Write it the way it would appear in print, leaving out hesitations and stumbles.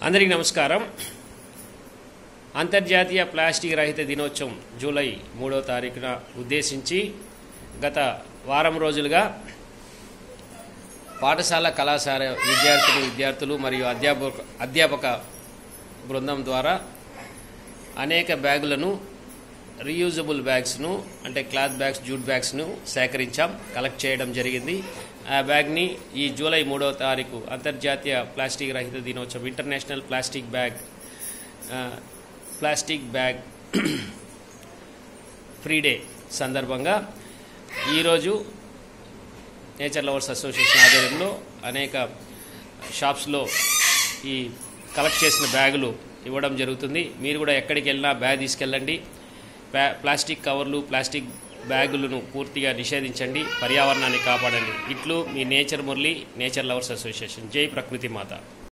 అందరికీ నమస్కారం. అంతర్జాతీయ ప్లాస్టిక్ రహిత దినోత్సవం జూలై 3వ తారీఖున ఉద్దేశించి గత వారం రోజులుగా పాఠశాల కళాశాల విద్యార్థులు మరియు అధ్యాపక బృందం ద్వారా అనేక బ్యాగులను రీయూజబుల్ బ్యాగ్స్ను అంటే క్లాత్ బ్యాగ్స్, జూట్ బ్యాగ్స్ను కలెక్ట్ చేయడం జరిగింది. ఆ బ్యాగ్ని ఈ జూలై 3వ తారీఖు అంతర్జాతీయ ప్లాస్టిక్ రహిత దినోత్సవం international plastic bag free day సందర్భంగా ఈరోజు నేచర్ లవర్స్ అసోసియేషన్ ఆధ్వర్యంలో అనేక షాప్స్లో ఈ కలెక్ట్ చేసిన బ్యాగులు ఇవ్వడం జరుగుతుంది. మీరు కూడా ఎక్కడికి వెళ్ళినా బ్యాగ్ తీసుకెళ్ళండి. ప్లాస్టిక్ కవర్లు, ప్లాస్టిక్ బ్యాగులను పూర్తిగా నిషేధించండి. పర్యావరణాన్ని కాపాడండి. ఇట్లు మీ nature Murali, nature lovers association. జై ప్రకృతి మాత.